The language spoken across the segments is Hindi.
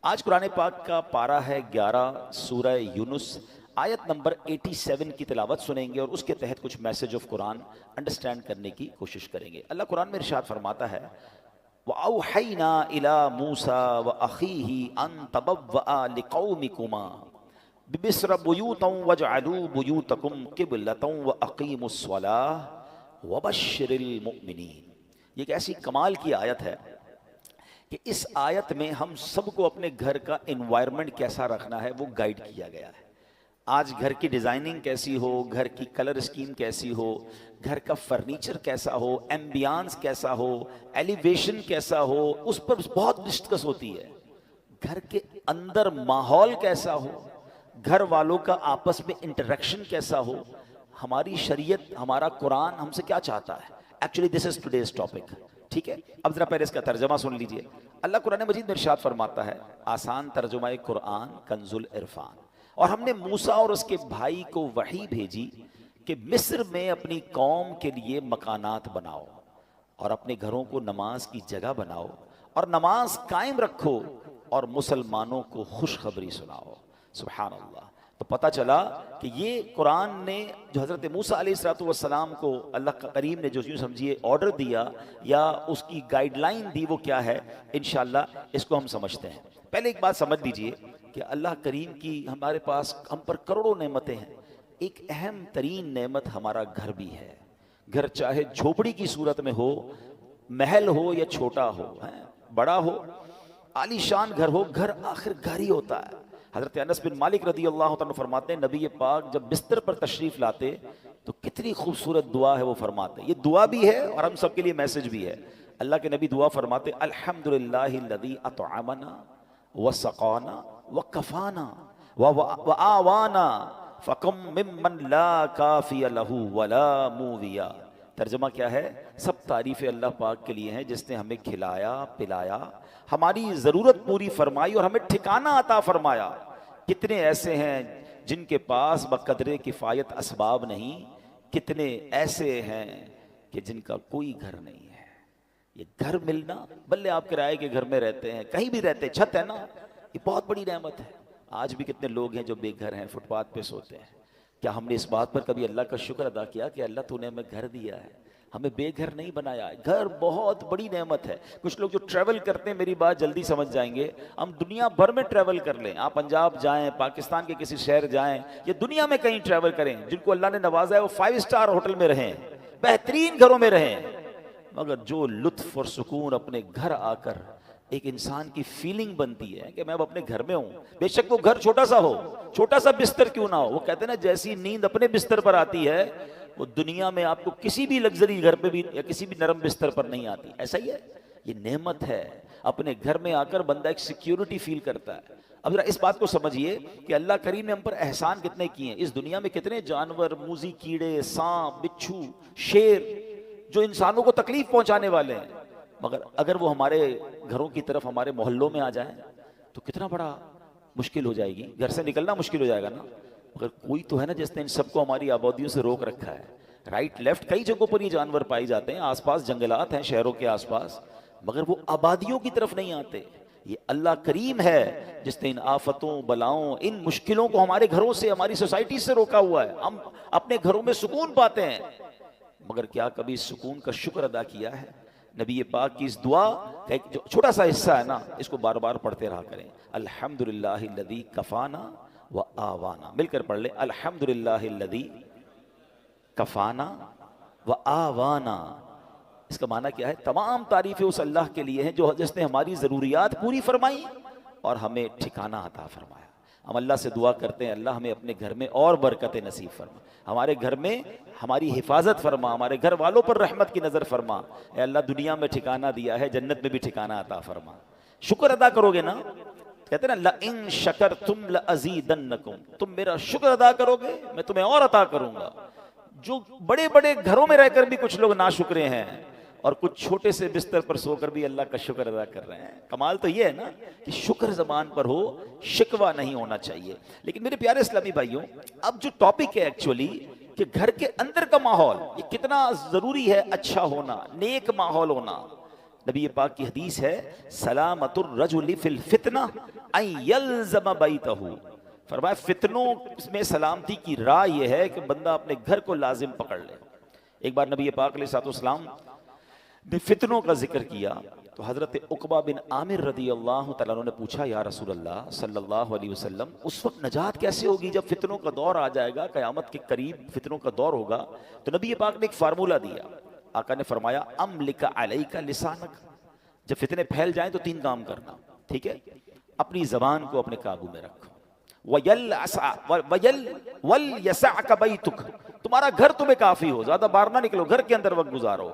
आज कुरान पाक का पारा है 11 सूरह यूनुस आयत नंबर 87 की तिलावत सुनेंगे और उसके तहत कुछ मैसेज ऑफ कुरान अंडरस्टैंड करने की कोशिश करेंगे। अल्लाह कुरान में इरशाद फरमाता है वअौहैना इला मूसा व अखीही अन तबव्वअ लिकौमिकुमा बिमिस्र बुयूतन वजअलू बुयूतकुम क़िबलतन व अक़ीमुस्सलाह वबश्शिरिल मुमिनीन। ये एक ऐसी कमाल की आयत है कि इस आयत में हम सबको अपने घर का एनवायरनमेंट कैसा रखना है वो गाइड किया गया है। आज घर की डिज़ाइनिंग कैसी हो, घर की कलर स्कीम कैसी हो, घर का फर्नीचर कैसा हो, एम्बियंस कैसा हो, एलिवेशन कैसा हो, उस पर बहुत डिस्कस होती है। घर के अंदर माहौल कैसा हो, घर वालों का आपस में इंटरेक्शन कैसा हो, हमारी शरीयत, हमारा कुरान हमसे क्या चाहता है। Actually this is today's topic. ठीक है, अब जरा पहले इसका तर्जमा सुन लीजिए। अल्लाह कुरान मजीद में इरशाद फरमाता है, आसान तर्जुमा कुरान कंजुल इरफान, और हमने मूसा और उसके भाई को वही भेजी कि मिस्र में अपनी कौम के लिए मकानात बनाओ और अपने घरों को नमाज की जगह बनाओ और नमाज कायम रखो और मुसलमानों को खुशखबरी सुनाओ। सुभान अल्लाह। तो पता चला कि ये कुरान ने जो हज़रत मूसा अलैहिस्सलाम को अल्लाह करीम ने जो यूँ समझिए ऑर्डर दिया या उसकी गाइडलाइन दी, वो क्या है, इंशाअल्लाह इसको हम समझते हैं। पहले एक बात समझ लीजिए कि अल्लाह करीम की हमारे पास हम पर करोड़ों नेमतें हैं। एक अहम तरीन नेमत हमारा घर भी है। घर चाहे झोपड़ी की सूरत में हो, महल हो या छोटा हो, है बड़ा हो, आलीशान घर हो, घर आखिर घर ही होता है। हज़रत अनस बिन मालिक रदी अल्लाह तआला फरमाते हैं, नबी पाक जब बिस्तर पर तशरीफ़ लाते तो कितनी खूबसूरत दुआ है वो फरमाते। ये दुआ भी है और हम सबके लिए मैसेज भी है। अल्लाह के नबी दुआ फरमाते, अल्हम्दुलिल्लाहिल्लज़ी अतअमना व सक़ाना व कफ़ाना व आवाना फ़कम मिम्मन ला काफ़िय लहू वला मूविया। तर्जुमा क्या है? सब तारीफ़ें अल्लाह पाक के लिए हैं जिसने हमें खिलाया पिलाया, हमारी ज़रूरत पूरी फरमाई और हमें ठिकाना अता फरमाया। कितने ऐसे हैं जिनके पास बक़द्रे किफ़ायत असबाब नहीं, कितने ऐसे हैं कि जिनका कोई घर नहीं है। ये घर मिलना, भले आप किराए के घर में रहते हैं, कहीं भी रहते हैं, छत है ना, ये बहुत बड़ी नेमत है। आज भी कितने लोग हैं जो बेघर हैं, फुटपाथ पे सोते हैं। क्या हमने इस बात पर कभी अल्लाह का शुक्र अदा किया कि अल्लाह तूने हमें घर दिया है, हमें बेघर नहीं बनाया है। घर बहुत बड़ी नेमत है। कुछ लोग जो ट्रैवल करते हैं, मेरी बात जल्दी समझ जाएंगे, हम दुनिया भर में ट्रैवल कर लें, आप पंजाब जाएं, पाकिस्तान के किसी शहर जाएं या दुनिया में कहीं ट्रैवल करें, जिनको अल्लाह ने नवाजा है वो 5 स्टार होटल में रहें, बेहतरीन घरों में रहें, मगर जो लुत्फ और सुकून अपने घर आकर एक इंसान की फीलिंग बनती है कि मैं अब अपने घर में हूँ, बेशक वो घर छोटा सा हो, छोटा सा बिस्तर क्यों ना हो। वो कहते हैं ना, जैसी नींद अपने बिस्तर पर आती है वो दुनिया में आपको किसी भी लग्जरी घर पे भी या किसी भी नरम बिस्तर पर नहीं आती। ऐसा ही है, ये नेमत है। अपने घर में आकर बंदा एक सिक्योरिटी फील करता है। अब जरा इस बात को समझिए कि अल्लाह करीम ने हम पर एहसान कितने किए हैं। इस दुनिया में कितने जानवर, मूजी कीड़े, सांप, बिच्छू, शेर जो इंसानों को तकलीफ पहुंचाने वाले हैं, मगर अगर वो हमारे घरों की तरफ, हमारे मोहल्लों में आ जाए तो कितना बड़ा मुश्किल हो जाएगी, घर से निकलना मुश्किल हो जाएगा ना। मगर कोई तो है ना जिसने इन सबको हमारी आबादियों से रोक रखा है। राइट लेफ्ट कई जगहों पर ये जानवर पाए जाते हैं, आसपास जंगलात हैं शहरों के आसपास, मगर वो आबादियों की तरफ नहीं आते। ये अल्लाह करीम है जिसने इन आफतों, बलाओं, इन मुश्किलों को हमारे घरों से, हमारी सोसाइटी से रोका हुआ है। हम अपने घरों में सुकून पाते हैं, मगर क्या कभी सुकून का शुक्र अदा किया है? नबी पाक की इस दुआ का एक जो छोटा सा हिस्सा है ना, इसको बार बार पढ़ते रहा करें। अल्हम्दुलिल्लाहिल्लज़ी कफ़ाना व आवाना, मिलकर पढ़ ले, अल्हम्दुलिल्लाहिल्लज़ी कफ़ाना व आवाना। इसका माना क्या है? तमाम तारीफ़ें उस अल्लाह के लिए हैं जो जिसने हमारी ज़रूरियात पूरी फरमाई और हमें ठिकाना अता फरमाया। हम अल्लाह से दुआ करते हैं, अल्लाह हमें अपने घर में और बरकत नसीब फरमा, हमारे घर में हमारी हिफाजत फरमा, हमारे घर वालों पर रहमत की नज़र फरमा। ए अल्लाह, दुनिया में ठिकाना दिया है, जन्नत में भी ठिकाना अता फरमा। शुक्र अदा करोगे ना, कहते हैं ना, ला इन शकरतुम लअज़ीदन्नकुम, तुम मेरा शुक्र अदा करोगे मैं तुम्हें और अता करूंगा। जो बड़े बड़े घरों में रहकर भी कुछ लोग नाशुक्रे हैं और कुछ छोटे से बिस्तर पर सोकर भी अल्लाह का शुक्र अदा कर रहे हैं। कमाल तो ये है ना कि शुक्र ज़बान पर हो, शिकवा नहीं होना चाहिए। लेकिन मेरे प्यारे इस्लामी भाइयों, अब जो टॉपिक है एक्चुअली कि घर के अंदर का माहौल ये कितना ज़रूरी है, अच्छा होना, नेक माहौल होना। नबी पाक की हदीस है, सलामतुर रजुली फिल फितना आई यल्ज़म बैतहू, फरमाया फितनों में सलामती की राह यह है कि बंदा अपने घर को लाजिम पकड़ ले। एक बार नबी पाक अलैहिस्सलाम ने फितनों का जिक्र किया तो हजरत उकबा बिन आमिर रदी अल्लाह तआला अन्हु ने पूछा, या रसूल अल्लाह सल्लल्लाहु अलैहि वसल्लम, उस वक्त नजात कैसे होगी जब फितनों का दौर आ जाएगा, कयामत के करीब फितनों का दौर होगा। तो नबी पाक ने एक फार्मूला दिया। आका ने फरमाया, अमलिका अलैका लिसानक, जब फितने फैल जाएं तो 3 काम करना, ठीक है? अपनी जबान को अपने काबू में रखो, वल यसअक बैतुक, तुम्हारा घर तुम्हें काफी हो, ज्यादा बाहर ना निकलो, घर के अंदर वक्त गुजारो।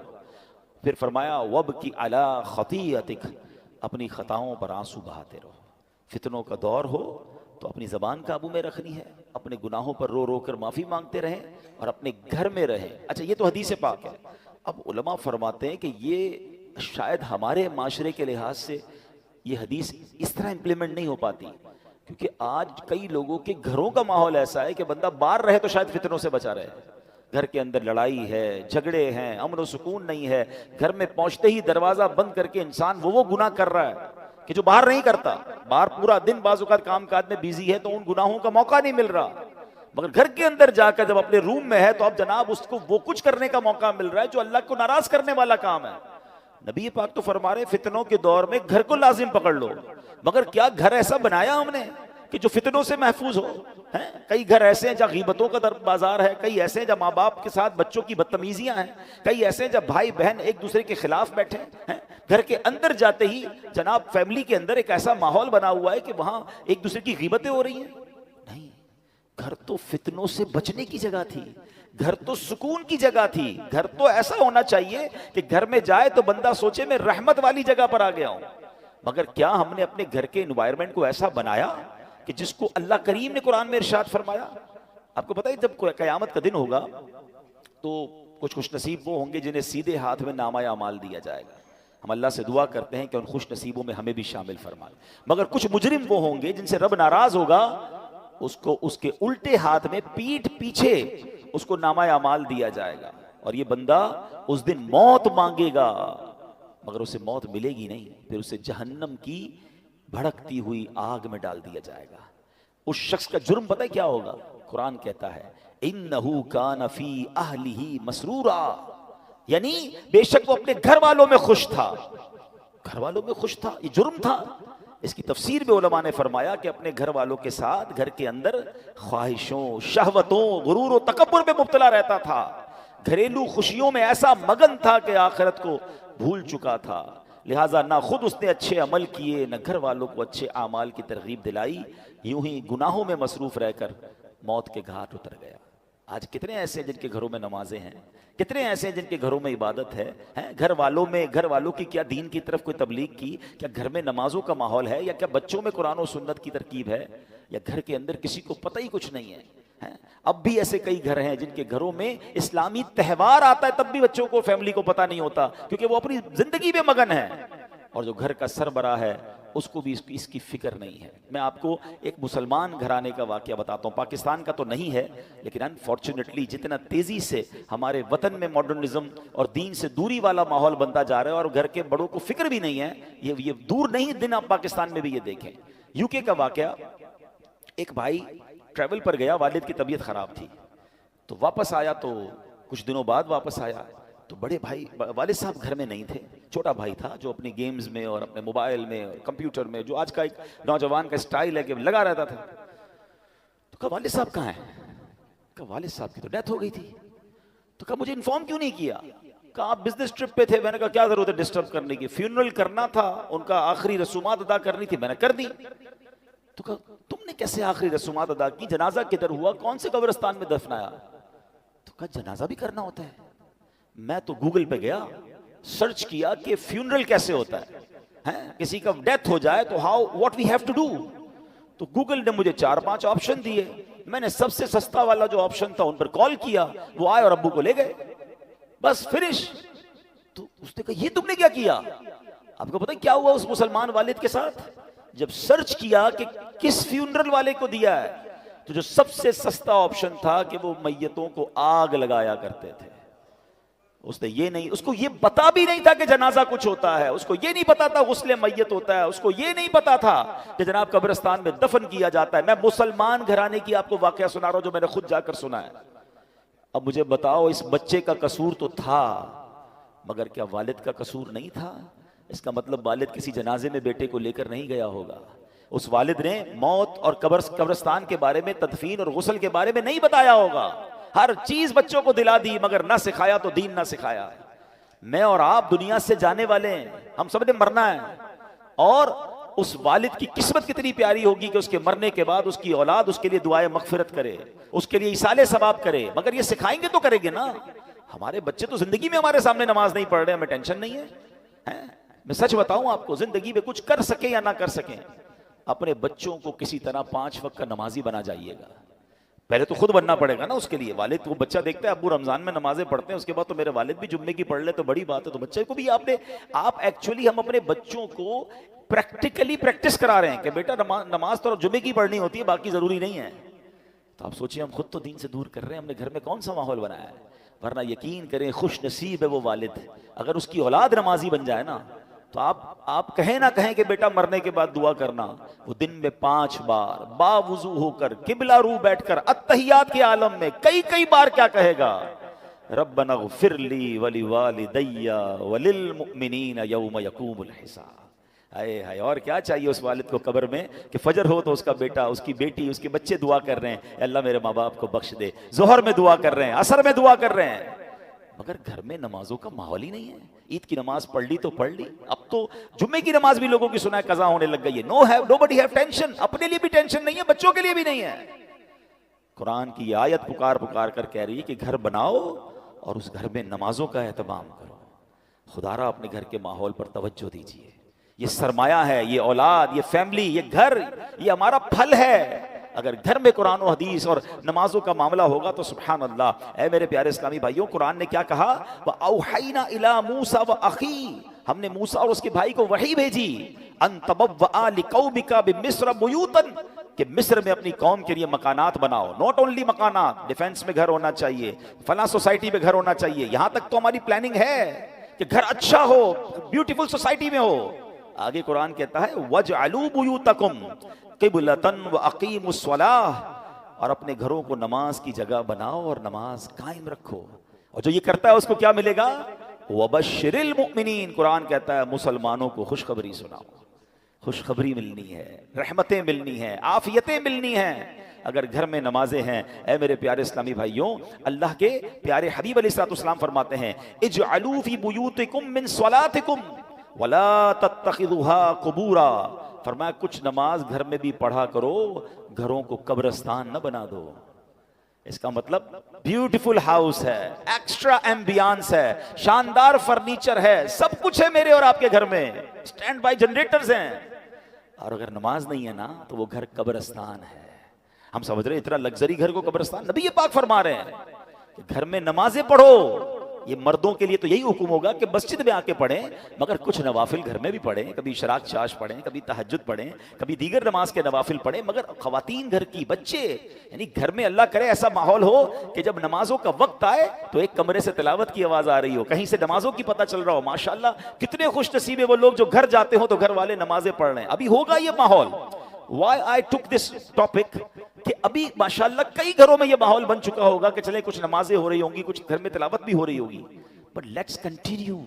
फिर फरमाया, वब की अला खतीअतिक, अपनी खताओं पर आंसू बहाते रहो। फितनों का दौर हो तो अपनी जबान काबू में रखनी है, अपने गुनाहों पर रो रो कर माफी मांगते रहें और अपने घर में रहें। अच्छा, ये तो हदीस पाक है। अब उलमा फरमाते हैं कि ये शायद हमारे माशरे के लिहाज से ये हदीस इस तरह इंप्लीमेंट नहीं हो पाती, क्योंकि आज कई लोगों के घरों का माहौल ऐसा है कि बंदा बाहर रहे तो शायद फितनों से बचा रहे। घर के अंदर लड़ाई है, झगड़े हैं, अमन और सुकून नहीं है, घर में पहुंचते ही दरवाजा बंद करके इंसान वो गुनाह कर रहा है कि जो बाहर नहीं करता। बाहर पूरा दिन बाज़-औक़ात काम काज में बिजी है तो उन गुनाहों का मौका नहीं मिल रहा, मगर घर के अंदर जाकर जब अपने रूम में है तो अब जनाब उसको वो कुछ करने का मौका मिल रहा है जो अल्लाह को नाराज करने वाला काम है। नबी पाक तो फरमा रहे फितनों के दौर में घर को लाजिम पकड़ लो, मगर क्या घर ऐसा बनाया हमने कि जो फितनों से महफूज हो? हैं कई घर ऐसे हैं जहाँ गीबतों का बाजार है, कई ऐसे हैं जहाँ माँ बाप के साथ बच्चों की बदतमीजियां हैं, कई ऐसे हैं जहाँ भाई बहन एक दूसरे के खिलाफ बैठे हैं। घर के अंदर जाते ही जनाब फैमिली के अंदर एक ऐसा माहौल बना हुआ है कि वहां एक दूसरे की गीबतें हो रही हैं। नहीं, घर तो फितनों से बचने की जगह थी, घर तो सुकून की जगह थी। घर तो ऐसा होना चाहिए कि घर में जाए तो बंदा सोचे मैं रहमत वाली जगह पर आ गया हूं। मगर क्या हमने अपने घर के एनवायरनमेंट को ऐसा बनाया कि जिसको अल्लाह करीम ने कुरान में इरशाद फरमाया? आपको पता है जब कयामत का दिन होगा तो कुछ खुश नसीब वो होंगे जिन्हें सीधे हाथ में नामा अमाल दिया जाएगा। हम अल्लाह से दुआ करते हैं कि उन खुश नसीबों में हमें भी शामिल फरमाए। मगर कुछ मुजरिम वो होंगे जिनसे रब नाराज होगा, उसको उसके उल्टे हाथ में पीठ पीछे उसको नामा अमाल दिया जाएगा और ये बंदा उस दिन मौत मांगेगा, मगर उसे मौत मिलेगी नहीं। फिर उसे जहन्नम की भड़कती हुई आग में डाल दिया जाएगा। उस शख्स का जुर्म पता है क्या होगा? कुरान कहता है, इन्नहू कान फी अहलिही मसरूरा, यानी बेशक वो अपने घर वालों में खुश था। घर वालों में खुश था, ये जुर्म था। इसकी तफसीर में उलमा ने फरमाया कि अपने घर वालों के साथ घर के अंदर ख्वाहिशों, शहवतों, गुरूर और तकब्बुर में मुब्तला रहता था। घरेलू खुशियों में ऐसा मगन था कि आखिरत को भूल चुका था। लिहाजा ना खुद उसने अच्छे अमल किए, न घर वालों को अच्छे आमाल की तरगीब दिलाई, यूं ही गुनाहों में मसरूफ रहकर मौत के घाट उतर गया। आज कितने ऐसे हैं जिनके घरों में नमाजें हैं, कितने ऐसे हैं जिनके घरों में इबादत है? घर वालों की क्या दीन की तरफ कोई तबलीग की? क्या घर में नमाजों का माहौल है? या क्या बच्चों में कुरान और सुन्नत की तरकीब है? या घर के अंदर किसी को पता ही कुछ नहीं है? अब भी ऐसे कई घर हैं जिनके घरों में इस्लामी त्यौहार आता है तब भी बच्चों को, फैमिली को पता नहीं होता, क्योंकि वो अपनी जिंदगी में मगन है। और जो घर का सरबराह है उसको भी इसकी फिक्र नहीं है। मैं आपको एक मुसलमान घराने का वाकया बताता हूँ, पाकिस्तान का तो नहीं है, लेकिन अनफॉर्चुनेटली जितना तेजी से हमारे वतन में मॉडर्निज्म और दीन से दूरी वाला माहौल बनता जा रहा है और घर के बड़ों को फिक्र भी नहीं है, ये दूर नहीं दिन आप पाकिस्तान में भी ये देखें। यूके का वाकया, एक भाई ट्रैवल पर गया, वालिद की तबीयत खराब थी, तो वापस आया, तो कुछ दिनों बाद वापस आया तो बड़े भाई वालिद साहब घर में नहीं थे। छोटा भाई था जो अपने गेम्स में और अपने मोबाइल में और कंप्यूटर में, जो आज का एक नौजवान का स्टाइल है कि लगा रहता था। तो कहा वालिद साहब कहाँ हैं? कहा वालिद साहब की तो डेथ हो गई थी। तो कहा मुझे इन्फॉर्म क्यों नहीं किया? कहा आप बिजनेस ट्रिप पे थे। मैंने कहा क्या जरूरत है डिस्टर्ब करने की, फ्यूनरल करना था, उनका आखिरी रसूमात अदा करनी थी, मैंने कर दी। तो कहा तुमने कैसे आखिरी रसूमात अदा की? जनाजा किधर हुआ? कौन से कब्रिस्तान में दफनाया? तो कहा जनाजा भी करना होता है। मैं तो गूगल पे गया, सर्च किया कि फ्यूनरल कैसे होता है, किसी का डेथ हो जाए तो how what we have to do. तो गूगल ने मुझे 4-5 ऑप्शन दिए, मैंने सबसे सस्ता वाला जो ऑप्शन था उन पर कॉल किया, वो आए और अब्बू को ले गए, बस फिनिश। तो उसने कहा ये तुमने क्या किया? आपको पता है क्या हुआ उस मुसलमान वालिद के साथ? जब सर्च किया कि किस फ्यूनरल वाले को दिया है, तो जो सबसे सस्ता ऑप्शन था कि वो मैयतों को आग लगाया करते थे। उसने ये नहीं, उसको ये पता भी नहीं था कि जनाजा कुछ होता है, उसको ये नहीं पता था गुस्ले मैयत होता है, उसको ये नहीं पता था कि जनाब कब्रिस्तान में दफन किया जाता है। मैं मुसलमान घराने की आपको वाकया सुना रहा हूं जो मैंने खुद जाकर सुना है। अब मुझे बताओ, इस बच्चे का कसूर तो था, मगर क्या वालिद का कसूर नहीं था? इसका मतलब वालिद किसी जनाजे में बेटे को लेकर नहीं गया होगा। उस वालिद ने मौत और कब्रिस्तान के बारे में, तदफीन और गुस्ल के बारे में नहीं बताया होगा। हर चीज बच्चों को दिला दी, मगर ना सिखाया तो दीन ना सिखाया। मैं और आप दुनिया से जाने वाले हैं, हम सब ने मरना है। और उस वालिद की किस्मत कितनी प्यारी होगी कि उसके मरने के बाद उसकी औलाद उसके लिए दुआए मगफिरत करे, उसके लिए इसाले सवाब करे। मगर ये सिखाएंगे तो करेंगे ना। हमारे बच्चे तो जिंदगी में हमारे सामने नमाज नहीं पढ़ रहे, हमें टेंशन नहीं है। मैं सच बताऊं आपको, जिंदगी में कुछ कर सके या ना कर सके, अपने बच्चों को किसी तरह 5 वक्त का नमाजी बना जाइएगा। पहले तो खुद बनना पड़ेगा ना उसके लिए। वालिद को बच्चा देखता है अब्बू रमजान में नमाजें पढ़ते हैं, उसके बाद तो मेरे वालिद भी जुम्मे की पढ़ ले तो बड़ी बात है। तो बच्चे को भी आप एक्चुअली हम अपने बच्चों को प्रैक्टिकली प्रैक्टिस करा रहे हैं कि बेटा नमाज तो जुम्मे की पढ़नी होती है, बाकी जरूरी नहीं है। तो आप सोचिए, हम खुद तो दीन से दूर कर रहे हैं, हमने घर में कौन सा माहौल बनाया है। वरना यकीन करें, खुश नसीब है वो वालिद अगर उसकी औलाद नमाजी बन जाए ना। तो आप कहें ना कहें कि बेटा मरने के बाद दुआ करना, वो दिन में 5 बार बावुजू होकर किबला रू बैठकर अत्तहियात के आलम में कई कई बार क्या कहेगा, रब्बना ग़फ़िरली वली वालिदैया वलिल मुमिनीन यौम यक़ूमुल हिसाब। हाय हाय, और क्या चाहिए उस वालिद को कब्र में कि फजर हो तो उसका बेटा, उसकी बेटी, उसके बच्चे दुआ कर रहे हैं, अल्लाह मेरे माँ बाप को बख्श दे। जोहर में दुआ कर रहे हैं, असर में दुआ कर रहे हैं, मगर घर में नमाजों का माहौल ही नहीं है। ईद की नमाज पढ़ ली तो पढ़ ली, अब तो जुम्मे की नमाज भी लोगों की सुना है कज़ा होने लग गई है। नोबडी हैव टेंशन, अपने लिए भी टेंशन नहीं है, बच्चों के लिए भी नहीं है। कुरान की आयत पुकार पुकार कर कह रही है कि घर बनाओ और उस घर में नमाजों का एहतमाम करो। खुदारा अपने घर के माहौल पर तवज्जो दीजिए। ये सरमाया है, ये औलाद, ये फैमिली, ये घर, ये हमारा फल है। अगर घर में कुरान और हदीस और नमाजों का मामला होगा तो सुभान अल्लाह। ऐ मेरे प्यारे इस्लामी भाइयों, कुरान ने क्या कहा, व औहैना इला मूसा व अखी, हमने मूसा और उसके भाई को वही भेजी, अन तबव्वआ लिकौमिका बिमिस्र बुयूतन, कि मिस्र में अपनी कौम के लिए मकानात बनाओ। नॉट ओनली मकानात, डिफेंस में घर होना चाहिए, फला सोसाइटी में घर होना चाहिए, यहां तक तो हमारी प्लानिंग है कि घर अच्छा हो, ब्यूटीफुल सोसाइटी में हो। आगे कुरान कहता है वजअलू बुयूतकुम क़िबलतन व अक़ीमुस सलाह, और अपने घरों को नमाज की जगह बनाओ और नमाज कायम रखो। और जो ये करता है उसको क्या मिलेगा, वबश्शिरिल मुमिनीन, कुरान कहता है मुसलमानों को खुशखबरी सुनाओ। खुशखबरी मिलनी है, रहमतें मिलनी है, आफियतें मिलनी हैं अगर घर में नमाजें हैं। ऐ मेरे प्यारे इस्लामी भाइयों, अल्लाह के प्यारे हबीब अलैहिस्सलाम फरमाते हैं, इजअलू फी बुयूतिकुम मिन सलातिकुम वला तत्तखिदुहा कुबूरा, फरमाया कुछ नमाज घर में भी पढ़ा करो, घरों को कब्रिस्तान न बना दो। इसका मतलब ब्यूटीफुल हाउस है, एक्स्ट्रा एम्बियंस है, शानदार फर्नीचर है, सब कुछ है मेरे और आपके घर में, स्टैंड बाय जनरेटर्स हैं, और अगर नमाज नहीं है ना तो वो घर कब्रिस्तान है। हम समझ रहे इतना लग्जरी घर को कब्रिस्तान, नबी ये पाक फरमा रहे हैं कि घर में नमाजें पढ़ो। ये मर्दों के लिए तो यही हुक्म होगा कि मस्जिद में आके पढ़ें, मगर कुछ नवाफिल घर में भी पढ़ें, कभी शराक चाश पढ़ें, कभी तहज्जुद पढ़ें, कभी दीगर नमाज के नवाफिल पढ़ें। मगर खवातीन घर की, बच्चे, यानी घर में अल्लाह करे ऐसा माहौल हो कि जब नमाजों का वक्त आए तो एक कमरे से तिलावत की आवाज आ रही हो, कहीं से नमाजों की पता चल रहा हो। माशाअल्लाह, कितने खुश नसीब है वो लोग जो घर जाते हो तो घर वाले नमाजें पढ़ रहे हैं। अभी होगा ये माहौल। Why I took this topic, कि अभी माशाल्लाह कई घरों में ये माहौल बन चुका होगा कि चले कुछ नमाजें हो रही होंगी, कुछ घर में तिलावत भी हो रही होगी, बट लेट्स कंटिन्यू।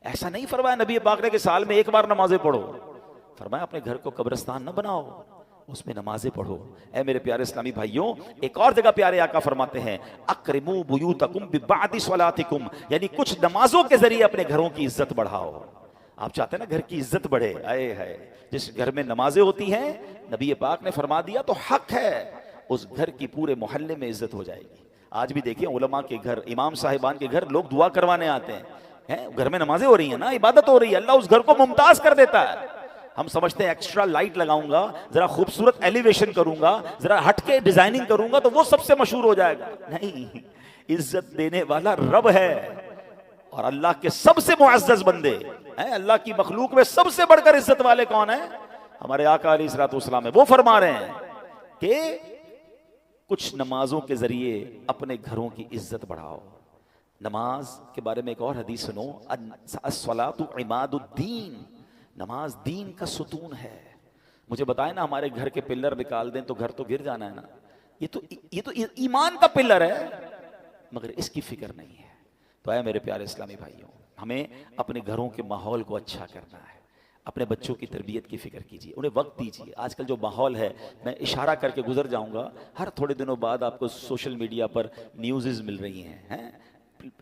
ऐसा नहीं फरमाया नबी पाक ने कि साल में एक बार नमाजें पढ़ो, फरमाया अपने घर को कब्रिस्तान न बनाओ, उसमें नमाजें पढ़ो। ऐ मेरे प्यारे इस्लामी भाइयों, एक और जगह प्यारे आका फरमाते हैं, अक्रिमू बुयूतकुम बिबादि स्वलातिकुम, यानी कुछ नमाजों के जरिए अपने घरों की इज्जत बढ़ाओ। आप चाहते हैं ना घर की इज्जत बढ़े, आए है, जिस घर में नमाजें होती हैं, नबी पाक ने फरमा दिया तो हक है उस घर की पूरे मोहल्ले में इज्जत हो जाएगी। आज भी देखिए उलमा के घर, इमाम साहिबान के घर लोग दुआ करवाने आते हैं, घर में नमाजें हो रही हैं ना, इबादत हो रही है, अल्लाह उस घर को मुमताज कर देता है। हम समझते हैं एक्स्ट्रा लाइट लगाऊंगा, जरा खूबसूरत एलिवेशन करूंगा, जरा हटके डिजाइनिंग करूंगा तो वो सबसे मशहूर हो जाएगा। नहीं, इज्जत देने वाला रब है, और अल्लाह के सबसे मुअज़्ज़ज़ बंदे हैं। अल्लाह की मखलूक में सबसे बढ़कर इज्जत वाले कौन है? हमारे आका अलैहिस्सलाम है। वो फरमा रहे हैं कि कुछ नमाजों के जरिए अपने घरों की इज्जत बढ़ाओ। नमाज के बारे में एक और हदीस सुनो, अस्सलातु इमादुद्दीन, नमाज दीन का सुतून है। मुझे बताए ना, हमारे घर के पिल्लर निकाल दें तो घर तो गिर जाना है ना। ये तो ईमान का पिल्लर है, मगर इसकी फिक्र नहीं है। तो आए मेरे प्यारे इस्लामी भाइयों, हमें अपने घरों के माहौल को अच्छा करना है, अपने बच्चों की तरबियत की फिक्र कीजिए, उन्हें वक्त दीजिए। आजकल जो माहौल है, मैं इशारा करके गुजर जाऊंगा, हर थोड़े दिनों बाद आपको सोशल मीडिया पर न्यूज़ मिल रही हैं,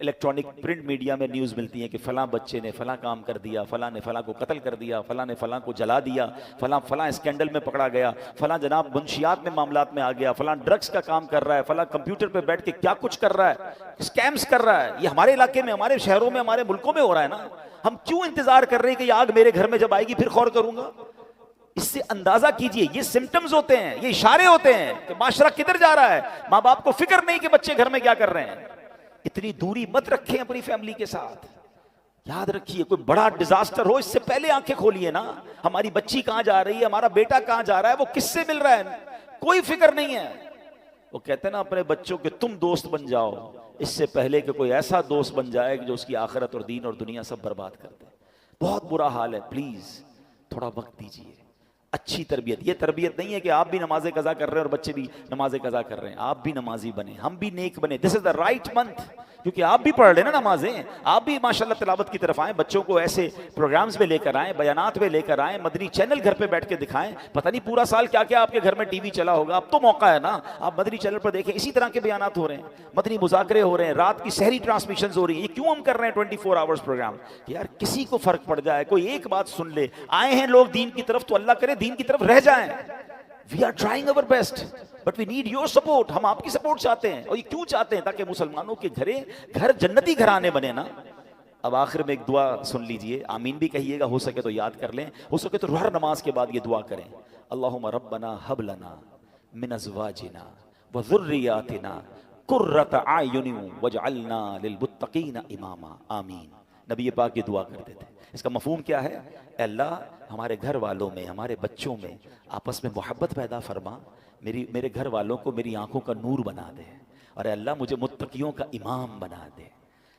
इलेक्ट्रॉनिक प्रिंट मीडिया में न्यूज़ मिलती है कि फ़लाँ बच्चे ने फ़लाँ काम कर दिया, फ़लाँ ने फ़लाँ को कत्ल कर दिया, फ़लाँ ने फ़लाँ को जला दिया, फ़लाँ स्कैंडल में पकड़ा गया, फ़लाँ जनाब मुंशियात में मामलात में आ गया, फ़लाँ ड्रग्स का काम कर रहा है, फ़लाँ कंप्यूटर पे बैठ के क्या कुछ कर रहा है, स्कैम्स कर रहा है। ये हमारे इलाके में, हमारे शहरों में, हमारे मुल्कों में हो रहा है ना। हम क्यों इंतजार कर रहे हैं कि ये आग मेरे घर में जब आएगी फिर गौर करूंगा? इससे अंदाजा कीजिए, ये सिम्टम्स होते हैं, ये इशारे होते हैं कि माशरा किधर जा रहा है। माँ बाप को फिक्र नहीं कि बच्चे घर में क्या कर रहे हैं। इतनी दूरी मत रखें अपनी फैमिली के साथ। याद रखिए, कोई बड़ा डिजास्टर हो, इससे पहले आंखें खोलिए ना। हमारी बच्ची कहां जा रही है, हमारा बेटा कहां जा रहा है, वो किससे मिल रहा है, कोई फिक्र नहीं है। वो कहते हैं ना, अपने बच्चों के तुम दोस्त बन जाओ, इससे पहले कि कोई ऐसा दोस्त बन जाए जो उसकी आखिरत और दीन और दुनिया सब बर्बाद कर दे। बहुत बुरा हाल है। प्लीज थोड़ा वक्त दीजिए, अच्छी तरबियत। ये तरबियत नहीं है कि आप भी नमाज़े कज़ा कर रहे हैं और बच्चे भी नमाज़े कज़ा कर रहे हैं। आप भी नमाजी बने, हम भी नेक बने। This is the right month, क्योंकि आप भी पढ़ रहे हैं ना नमाजें, आप भी माशाल्लाह तिलावत की तरफ आए। बच्चों को ऐसे प्रोग्राम्स में लेकर आए, बयानात में लेकर आए, मदनी चैनल घर पे बैठ के दिखाएं। पता नहीं पूरा साल क्या क्या आपके घर में टीवी चला होगा, अब तो मौका है ना, आप मदनी चैनल पर देखें, इसी तरह के बयानात हो रहे हैं, मदनी मुज़ाकरे हो रहे हैं, रात की सहरी ट्रांसमिशन हो रही है। ये क्यों हम कर रहे हैं 24 आवर्स प्रोग्राम? यार किसी को फर्क पड़ जाए, कोई एक बात सुन ले। आए हैं लोग दीन की तरफ, तो अल्लाह करे दीन की तरफ रह जाएं। We are trying our best, but we need your support. हम आपकी सपोर्ट चाहते हैं। और ये क्यों चाहते हैं? ताकि मुसलमानों के घर जन्नती घराने बने ना। अब आखिर में एक दुआ सुन लीजिए, आमीन भी कहिएगा, हो सके तो याद कर लें, हो सके तो हर नमाज के बाद ये दुआ करें। अल्लाहुम्मा रब्बना हब लना मिन अज़वाजिना व ज़ुर्रियातिना कुर्रत आयुनिन वजअलना लिलमुत्तकीना इमामा। आमीन। नबी पाक ये दुआ करते थे। इसका मफहूम क्या है? अल्लाह हमारे घर वालों में, हमारे बच्चों में आपस में मोहब्बत पैदा फरमा, मेरे घर वालों को मेरी आंखों का नूर बना दे, और अल्लाह मुझे मुत्तकियों का इमाम बना दे।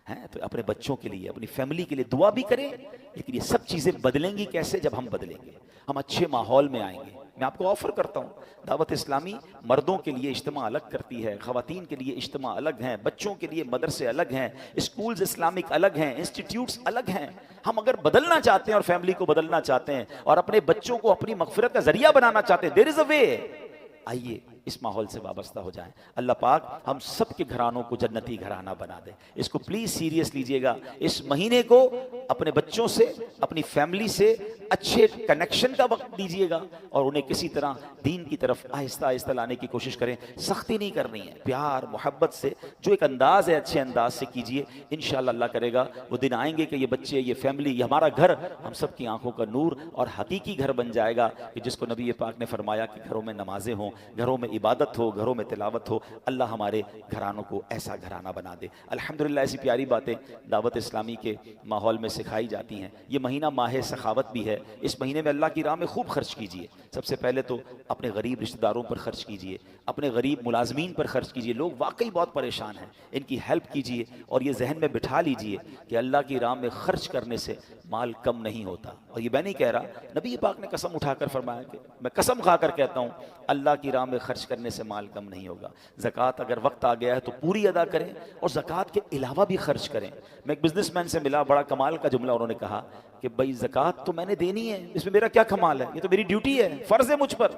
हैं तो अपने बच्चों के लिए, अपनी फैमिली के लिए दुआ भी करें। लेकिन ये सब चीज़ें बदलेंगी कैसे? जब हम बदलेंगे, हम अच्छे माहौल में आएंगे। मैं आपको ऑफर करता हूँ, दावत इस्लामी मर्दों के लिए इज्तिमा अलग करती है, ख़वातीन के लिए इज्तिमा अलग हैं, बच्चों के लिए मदरसे अलग हैं, स्कूल्स इस्लामिक अलग हैं, इंस्टीट्यूट्स अलग हैं। हम अगर बदलना चाहते हैं और फैमिली को बदलना चाहते हैं और अपने बच्चों को अपनी मगफिरत का जरिया बनाना चाहते हैं, देयर इज अ वे। आइए इस माहौल से वाबस्ता हो जाएं। अल्लाह पाक हम सब के घरानों को जन्नती घराना बना दे। इसको प्लीज सीरियस लीजिएगा। इस महीने को अपने बच्चों से, अपनी फैमिली से अच्छे कनेक्शन का वक्त दीजिएगा और उन्हें किसी तरह दीन की तरफ आहिस्ता आहिस्ता लाने की कोशिश करें। सख्ती नहीं करनी है, प्यार मोहब्बत से जो एक अंदाज है अच्छे अंदाज से कीजिए। इंशाअल्लाह अल्लाह करेगा वो दिन आएंगे कि ये बच्चे, ये फैमिली, ये हमारा घर हम सब की आंखों का नूर और हकीकी घर बन जाएगा, कि जिसको नबी पाक ने फरमाया कि घरों में नमाजें हों, घरों में इबादत हो, घरों में तिलावत हो। अल्लाह हमारे घरानों को ऐसा घराना बना दे। अल्हम्दुलिल्लाह ऐसी प्यारी बातें दावत इस्लामी के माहौल में सिखाई जाती हैं। ये महीना माह सखावत भी है। इस महीने में अल्लाह की राह में खूब खर्च कीजिए। सबसे पहले तो अपने गरीब रिश्तेदारों पर खर्च कीजिए, अपने गरीब मुलाजमीन पर खर्च कीजिए। लोग वाकई बहुत परेशान हैं, इनकी हेल्प कीजिए और ये जहन में बिठा लीजिए कि अल्लाह की राह में खर्च करने से माल कम नहीं होता। और ये मैं नहीं कह रहा, नबी पाक ने कसम उठाकर फरमाया कि मैं कसम खाकर कहता हूँ अल्लाह की राह में खर्च करने से माल कम नहीं होगा। ज़कात अगर वक्त आ गया है तो पूरी अदा करें और ज़कात के अलावा भी खर्च करें। मैं एक बिजनेसमैन से मिला, बड़ा कमाल का जुमला उन्होंने कहा कि भाई ज़कात तो मैंने देनी है, इसमें मेरा क्या कमाल है, ये तो मेरी ड्यूटी है, फ़र्ज़ है मुझ पर।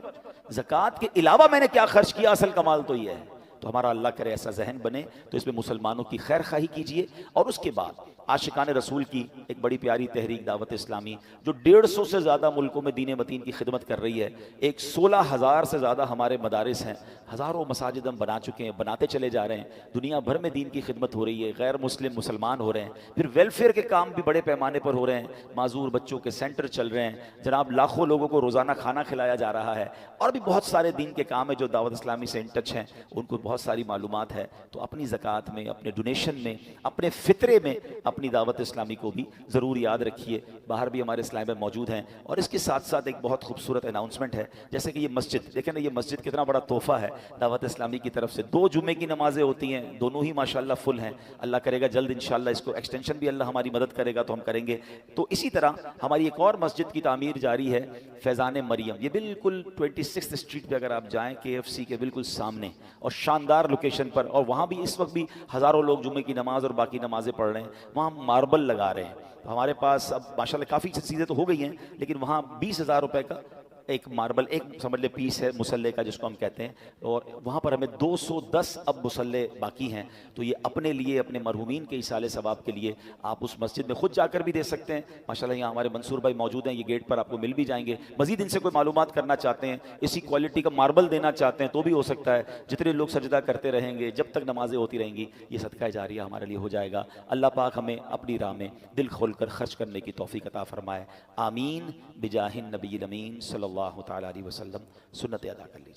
ज़कात के अलावा मैंने क्या खर्च किया, असल कमाल तो ये है। तो हमारा अल्लाह करे ऐसा जहन बने, तो इसमें मुसलमानों की खैर खाही कीजिए। और उसके बाद आशिकान रसूल की एक बड़ी प्यारी तहरीक दावत इस्लामी जो 150 से ज़्यादा मुल्कों में दीन मतीन की खिदमत कर रही है। एक 16,000 से ज़्यादा हमारे मदारिस हैं, हज़ारों मसाजिद हम बना चुके हैं, बनाते चले जा रहे हैं। दुनिया भर में दीन की खिदमत हो रही है, गैर मुस्लिम मुसलमान हो रहे हैं। फिर वेलफेयर के काम भी बड़े पैमाने पर हो रहे हैं, माजूर बच्चों के सेंटर चल रहे हैं, जनाब लाखों लोगों को रोज़ाना खाना खिलाया जा रहा है। और भी बहुत सारे दीन के काम है जो दावत इस्लामी से इन टच हैं, उनको बहुत सारी मालूमात है, तो अपनी ज़कात में, अपने डोनेशन में, अपने फ़ितरे में अपनी दावत इस्लामी को भी ज़रूर याद रखिए। बाहर भी हमारे इस्लाम में मौजूद हैं। और इसके साथ साथ एक बहुत खूबसूरत अनाउंसमेंट है, जैसे कि ये मस्जिद देखें ना, ये मस्जिद कितना बड़ा तोहफ़ा है दावत इस्लामी की तरफ से। 2 जुमे की नमाज़ें होती हैं, दोनों ही माशाल्लाह फुल हैं। अल्लाह करेगा जल्द इंशाल्लाह इसको एक्सटेंशन भी अल्लाह हमारी मदद करेगा तो हम करेंगे। तो इसी तरह हमारी एक और मस्जिद की तामीर जारी है, फैज़ान मरियम। ये बिल्कुल 26 स्ट्रीट पे अगर आप जाएं, KFC के बिल्कुल सामने, और शानदार लोकेशन पर। और वहाँ भी इस वक्त भी हज़ारों लोग जुमे की नमाज़ और बाकी नमाज़ें पढ़ रहे हैं। वहाँ मार्बल लगा रहे हैं। तो हमारे पास अब माशाल्लाह काफ़ी चीज़ें तो हो गई हैं, लेकिन वहाँ 20,000 रुपए का एक मार्बल, एक समझ ले पीस है मुसल्ले का जिसको हम कहते हैं, और वहाँ पर हमें 210 अब मुसल्ले बाकी हैं। तो ये अपने लिए, अपने मरहूमीन के इसाले सवाब के लिए आप उस मस्जिद में खुद जाकर भी दे सकते हैं। माशाल्लाह यहाँ हमारे मंसूर भाई मौजूद हैं, ये गेट पर आपको मिल भी जाएंगे। मजीद इनसे कोई मालूमात करना चाहते हैं, इसी क्वालिटी का मार्बल देना चाहते हैं तो भी हो सकता है। जितने लोग सजदा करते रहेंगे, जब तक नमाजें होती रहेंगी, ये सदका जारिया हमारे लिए हो जाएगा। अल्लाह पाक हमें अपनी राह में दिल खोल कर खर्च करने की तौफीक अता फरमाए। आमीन बिजाहिन नबी अमीन सल्लल्लाहु तआला अलैहि वसल्लम। सुन्नत अदा कर लीजिए।